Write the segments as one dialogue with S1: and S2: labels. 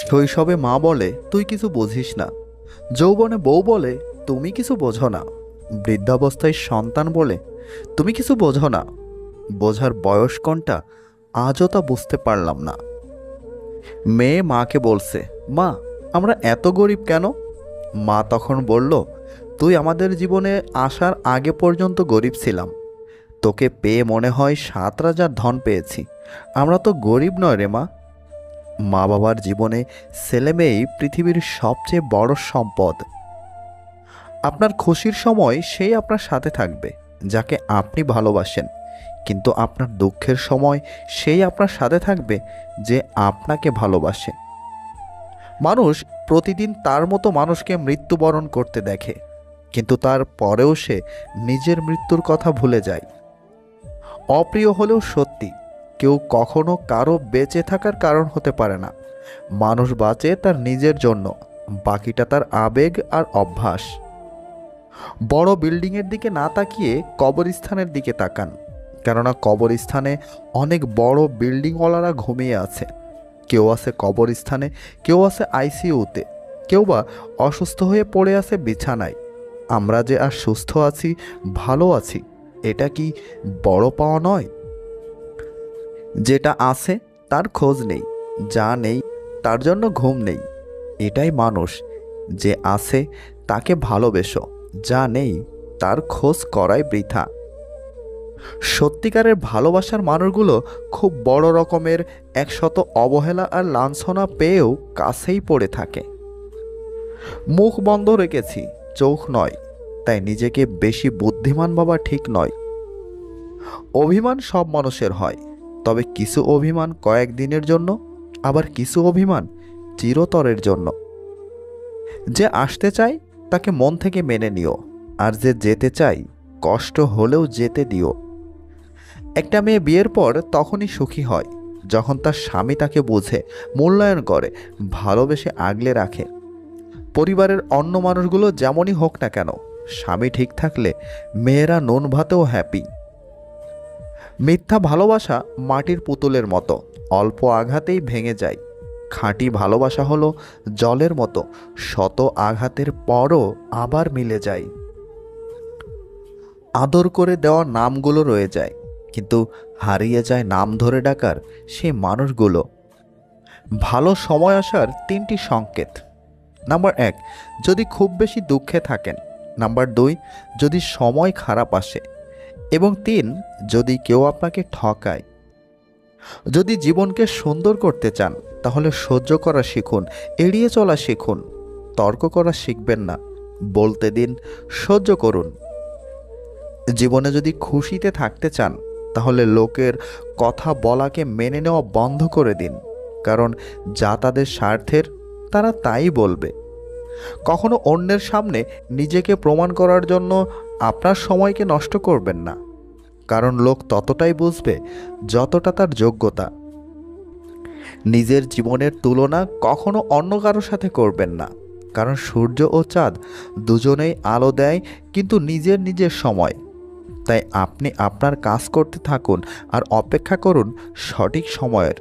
S1: শৈশবে মা বলে তুই কিছু বুঝিস না, যৌবনে বউ বলে তুমি কিছু বোঝো না, বৃদ্ধাবস্থায় সন্তান বলে তুমি কিছু বোঝো না। বোঝার বয়স কোনটা আজও তা বুঝতে পারলাম না। মেয়ে মাকে বলছে, মা আমরা এত গরিব কেন? মা তখন বলল, তুই আমাদের জীবনে আসার আগে পর্যন্ত গরিব ছিলাম, তোকে পেয়ে মনে হয় 7 রাজার ধন পেয়েছি। আমরা তো গরিব নয় রে মা। মা বাবার জীবনে ছেলেমেয়েই পৃথিবীর সবচেয়ে বড় সম্পদ। আপনার খুশির সময় সেই আপনার সাথে থাকবে যাকে আপনি ভালোবাসেন, কিন্তু আপনার দুঃখের সময় সেই আপনার সাথে থাকবে যে আপনাকে ভালোবাসে। মানুষ প্রতিদিন তার মতো মানুষকে মৃত্যুবরণ করতে দেখে, কিন্তু তার পরেও সে নিজের মৃত্যুর কথা ভুলে যায়। অপ্রিয় হলেও সত্যি, কেউ কখনো কারো বেঁচে থাকার কারণ হতে পারে না। মানুষ বাঁচে তার নিজের জন্য, বাকিটা তার আবেগ আর অভ্যাস। বড় বিল্ডিংয়ের দিকে না তাকিয়ে কবরস্থানের দিকে তাকান, কেননা কবরস্থানে অনেক বড় বিল্ডিংওয়ালারা ঘুমিয়ে আছে। কেউ আছে কবরস্থানে, কেউ আছে আইসিইউতে, কেউ বা অসুস্থ হয়ে পড়ে আছে বিছানায়। আমরা যে আর সুস্থ আছি, ভালো আছি, এটা কি বড় পাওয়া নয়? যেটা আছে তার খোঁজ নেই, যা নেই তার জন্য ঘুম নেই, এটাই মানুষ। যে আছে তাকে ভালোবেসো, যা নেই তার খোঁজ করাই বৃথা। সত্যিকারের ভালোবাসার মানুষগুলো খুব বড় রকমের একশত অবহেলা আর লাঞ্ছনা পেয়েও কাছেই পড়ে থাকে। মুখ বন্ধ রেখেছি, চোখ নয়, তাই নিজেকে বেশি বুদ্ধিমান ভাবা ঠিক নয়। অভিমান সব মানুষের হয়, তবে কিছু অভিমান কয়েকদিনের জন্য, আবার কিছু অভিমান চিরতরের জন্য। যে আসতে চায় তাকে মন থেকে মেনে নিও, আর যে যেতে চায় কষ্ট হলেও যেতে দিও। একটা মেয়ে বিয়ের পর তখনই সুখী হয় যখন তার স্বামী তাকে বোঝে, মূল্যায়ন করে, ভালোবেসে আগলে রাখে। পরিবারের অন্য মানুষগুলো যেমনই হোক না কেন, স্বামী ঠিক থাকলে মেয়েরা নুন ভাতেও হ্যাপি। মিথ্যা ভালোবাসা মাটির পুতুলের মতো, অল্প আঘাতেই ভেঙে যায়। খাঁটি ভালোবাসা হলো জলের মতো, শত আঘাতের পরও আবার মিলে যায়। আদর করে দেওয়া নামগুলো রয়ে যায়, কিন্তু হারিয়ে যায় নাম ধরে ডাকার সেই মানুষগুলো। ভালো সময় আসার 3টি সংকেত। নাম্বার 1, যদি খুব বেশি দুঃখে থাকেন। নাম্বার 2, যদি সময় খারাপ আসে। এবং 3, যদি কেউ আপনাকে ঠকায়। যদি জীবনকে সুন্দর করতে চান, তাহলে সহ্য করা শিখুন, এড়িয়ে চলা শিখুন। তর্ক করা শিখবেন না, বলতে দিন, সহ্য করুন। জীবনে যদি খুশিতে থাকতে চান, তাহলে লোকের কথা বলাকে মেনে নেওয়া বন্ধ করে দিন, কারণ যা তাদের স্বার্থের তারা তাই বলবে। কখনো অন্যের সামনে নিজেকে প্রমাণ করার জন্য আপনার সময়কে নষ্ট করবেন না, কারণ লোক ততটাই বুঝবে যতটা তার যোগ্যতা। নিজের জীবনের তুলনা কখনো অন্য কারোর সাথে করবেন না, কারণ সূর্য ও চাঁদ দুজনেই আলো দেয়, কিন্তু নিজের নিজের সময়। তাই আপনি আপনার কাজ করতে থাকুন আর অপেক্ষা করুন সঠিক সময়ের।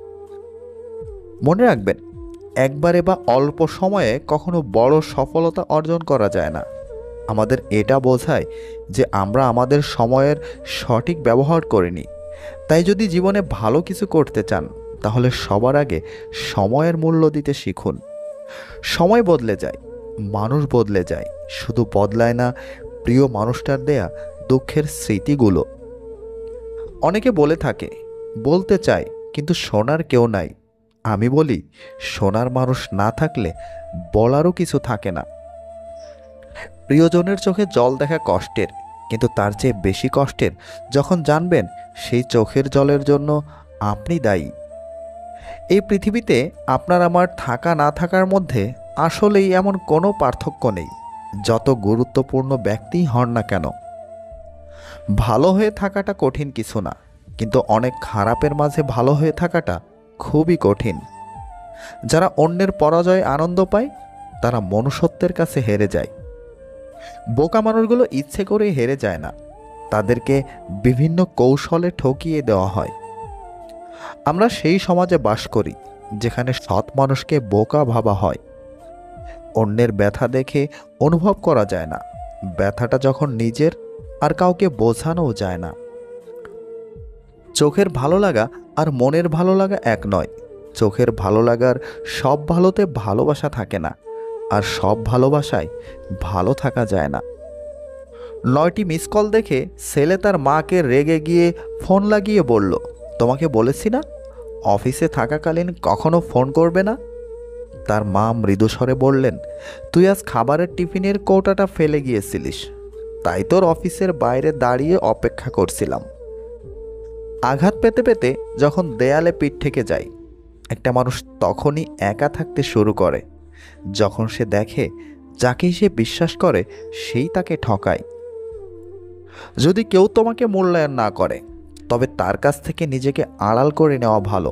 S1: মনে রাখবেন, একবারে বা অল্প সময়ে কখনো বড় সফলতা অর্জন করা যায় না। আমাদের এটা বোঝায় যে আমরা আমাদের সময়ের সঠিক ব্যবহার করিনি। তাই যদি জীবনে ভালো কিছু করতে চান, তাহলে সবার আগে সময়ের মূল্য দিতে শিখুন। সময় বদলে যায়, মানুষ বদলে যায়, শুধু বদলায় না প্রিয় মানুষটার দেয়া দুঃখের স্মৃতিগুলো। অনেকে বলে থাকে, বলতে চায় কিন্তু শোনার কেউ নাই। আমি বলি, শোনার মানুষ না থাকলে বলারও কিছু থাকে না। প্রিয়জনের চোখে জল দেখা কষ্টের, কিন্তু তার চেয়ে বেশি কষ্টের যখন জানবেন সেই চোখের জলের জন্য আপনি দায়ী। এই পৃথিবীতে আপনার আমার থাকা না থাকার মধ্যে আসলেই এমন কোনো পার্থক্য নেই, যত গুরুত্বপূর্ণ ব্যক্তিই হন না কেন। ভালো হয়ে থাকাটা কঠিন কিছু না, কিন্তু অনেক খারাপের মাঝে ভালো হয়ে থাকাটা খুবই কঠিন। যারা অন্যের পরাজয়ে আনন্দ পায়, তারা মনুষ্যত্বের কাছে হেরে যায়। বোকা মানুষগুলো ইচ্ছে করেই হেরে যায় না, তাদেরকে বিভিন্ন কৌশলে ঠকিয়ে দেওয়া হয়। আমরা সেই সমাজে বাস করি যেখানে সৎ মানুষকে বোকা ভাবা হয়। অন্যের ব্যথা দেখে অনুভব করা যায় না, ব্যথাটা যখন নিজের, আর কাউকে বোঝানোও যায় না। চোখের ভালো লাগা আর মনের ভালো লাগা এক নয়। চোখের ভালো লাগার সব ভালোতে ভালোবাসা থাকে না, আর সব ভালোবাসায় ভালো থাকা যায় না। 9টি মিস কল দেখে ছেলে তার মাকে রেগে গিয়ে ফোন লাগিয়ে বলল, তোমাকে বলেছি না অফিসে থাকাকালীন কখনো ফোন করবে না। তার মা মৃদুস্বরে বললেন, তুই আজ খাবারের টিফিনের কৌটাটা ফেলে গিয়েছিলিস, তাই তোর অফিসের বাইরে দাঁড়িয়ে অপেক্ষা করছিলাম। আঘাত পেতে পেতে যখন দেয়ালে পিঠ থেকে যায়, একটা মানুষ তখনই একা থাকতে শুরু করে যখন সে দেখে যাকেই সে বিশ্বাস করে সেই তাকে ঠকায়। যদি কেউ তোমাকে মূল্যায়ন না করে, তবে তার কাছ থেকে নিজেকে আড়াল করে নেওয়া ভালো।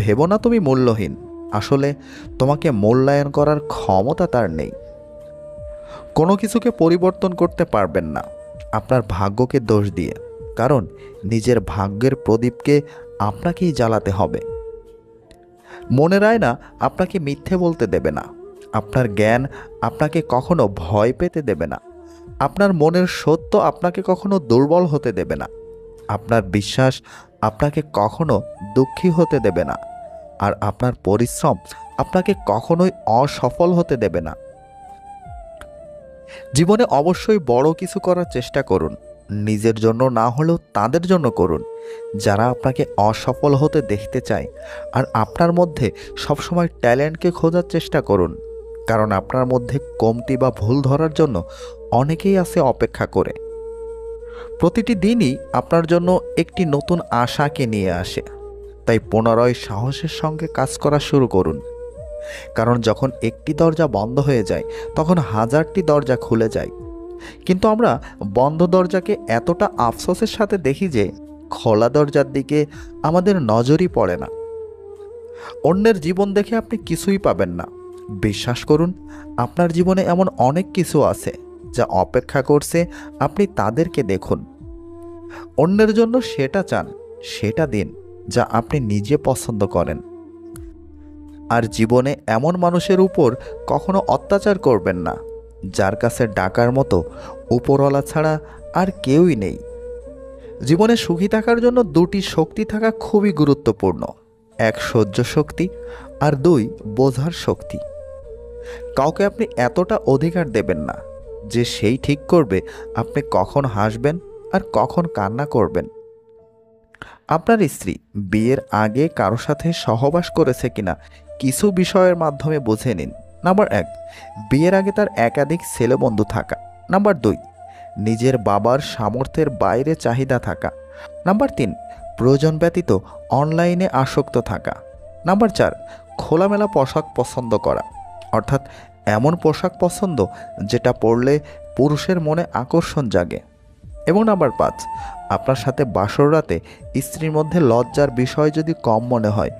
S1: ভেবো না তুমি মূল্যহীন, আসলে তোমাকে মূল্যায়ন করার ক্ষমতা তার নেই। কোনো কিছুকে পরিবর্তন করতে পারবেন না আপনার ভাগ্যকে দোষ দিয়ে, কারণ নিজের ভাগ্যের প্রদীপকে আপনাকেই জ্বালাতে হবে। মনের আয়না আপনাকে মিথ্যে বলতে দেবে না, আপনার জ্ঞান আপনাকে কখনো ভয় পেতে দেবে না, আপনার মনের সত্য আপনাকে কখনো দুর্বল হতে দেবে না, আপনার বিশ্বাস আপনাকে কখনো দুঃখী হতে দেবে না, আর আপনার পরিশ্রম আপনাকে কখনোই অসফল হতে দেবে না। জীবনে অবশ্যই বড় কিছু করার চেষ্টা করুন, নিজের জন্য না হলেও তাদের জন্য করুন যারা আপনাকে অসফল হতে দেখতে চায়। আর আপনার মধ্যে সবসময় ট্যালেন্টকে খোঁজার চেষ্টা করুন, কারণ আপনার মধ্যে কমতি বা ভুল ধরার জন্য অনেকেই আছে অপেক্ষা করে। প্রতিটি দিনই আপনার জন্য একটি নতুন আশাকে নিয়ে আসে, তাই পুনরায় সাহসের সঙ্গে কাজ করা শুরু করুন। কারণ যখন একটি দরজা বন্ধ হয়ে যায়, তখন হাজারটি দরজা খুলে যায়। কিন্তু আমরা বন্ধ দরজাকে এতটা আফসোসের সাথে দেখি যে খোলা দরজার দিকে আমাদের নজরই পড়ে না। অন্যের জীবন দেখে আপনি কিছুই পাবেন না। বিশ্বাস করুন, আপনার জীবনে এমন অনেক কিছু আছে যা অপেক্ষা করছে, আপনি তাদেরকে দেখুন। অন্যের জন্য সেটা চান, সেটা দিন যা আপনি নিজে পছন্দ করেন। আর জীবনে এমন মানুষের উপর কখনো অত্যাচার করবেন না যার কাছে ডাকার মতো উপরওয়ালা ছাড়া আর কেউই নেই। জীবনে সুখী থাকার জন্য দুটি শক্তি থাকা খুবই গুরুত্বপূর্ণ, এক সহ্য শক্তি, আর দুই বোঝার শক্তি। কাউকে আপনি এতটা অধিকার দেবেন না যে সেই ঠিক করবে আপনি কখন হাসবেন আর কখন কান্না করবেন। আপনার স্ত্রী বিয়ের আগে কারো সাথে সহবাস করেছে কিনা কিছু বিষয়ের মাধ্যমে বুঝে নিন। নাম্বার 1, বিয়ের আগে তার একাধিক ছেলে বন্ধু থাকা। নাম্বার 2, নিজের বাবার সামর্থ্যের বাইরে চাহিদা থাকা। নাম্বার 3, প্রয়োজন ব্যতীত অনলাইনে আসক্ত থাকা। নাম্বার 4, খোলামেলা পোশাক পছন্দ করা, অর্থাৎ এমন পোশাক পছন্দ যেটা পরলে পুরুষের মনে আকর্ষণ জাগে। এবং নাম্বার 5, আপনার সাথে বাসর রাতে স্ত্রীর মধ্যে লজ্জার বিষয় যদি কম মনে হয়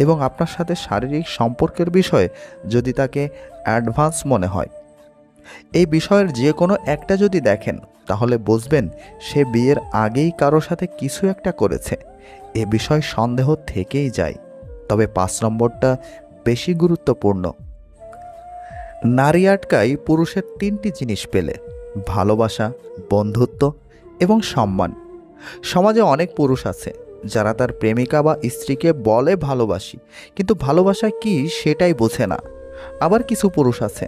S1: এবং আপনার সাথে শারীরিক সম্পর্কের বিষয়ে যদি তাকে অ্যাডভান্স মনে হয়। এই বিষয়ের যে কোনো একটা যদি দেখেন, তাহলে বুঝবেন সে বিয়ের আগেই কারো সাথে কিছু একটা করেছে। এ বিষয় সন্দেহ থেকেই যায়। তবে 5 নম্বরটা বেশি গুরুত্বপূর্ণ। নারী আটকায় পুরুষের 3টি জিনিস পেলে: ভালোবাসা, বন্ধুত্ব এবং সম্মান। সমাজে অনেক পুরুষ আছে যারা তার প্রেমিকা বা স্ত্রীকে বলে ভালোবাসি, কিন্তু ভালোবাসা কি সেটাই বোঝে না। আবার কিছু পুরুষ আছে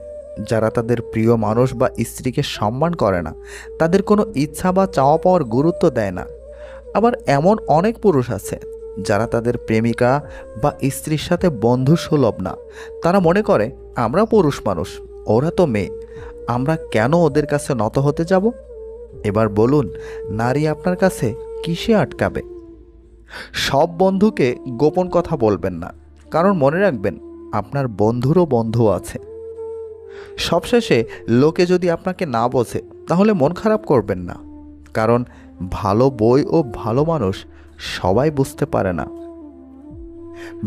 S1: যারা তাদের প্রিয় মানুষ বা স্ত্রীকে সম্মান করে না, তাদের কোনো ইচ্ছা বা চাওয়া পাওয়ার গুরুত্ব দেয় না। আবার এমন অনেক পুরুষ আছে যারা তাদের প্রেমিকা বা স্ত্রীর সাথে বন্ধু সুলভ না। তারা মনে করে আমরা পুরুষ মানুষ, ওরা তো মেয়ে, আমরা কেন ওদের কাছে নত হতে যাব। এবার বলুন, নারী আপনার কাছে কিসে আটকাবে? সব বন্ধুকে গোপন কথা বলবেন না, কারণ মনে রাখবেন আপনার বন্ধুরও বন্ধু আছে। সবশেষে লোকে যদি আপনাকে না বোঝে, তাহলে মন খারাপ করবেন না, কারণ ভালো বই ও ভালো মানুষ সবাই বুঝতে পারে না।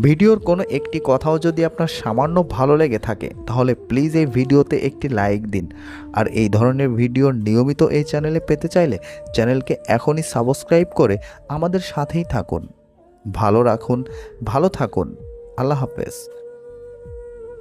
S1: ভিডিওর কোনো একটি কথাও যদি আপনার সামান্য ভালো লেগে থাকে, তাহলে প্লিজ এই ভিডিওতে একটি লাইক দিন। আর এই ধরনের ভিডিও নিয়মিত এই চ্যানেলে পেতে চাইলে চ্যানেলকে এখনই সাবস্ক্রাইব করে আমাদের সাথেই থাকুন। ভালো রাখুন, ভালো থাকুন। আল্লাহ হাফেজ।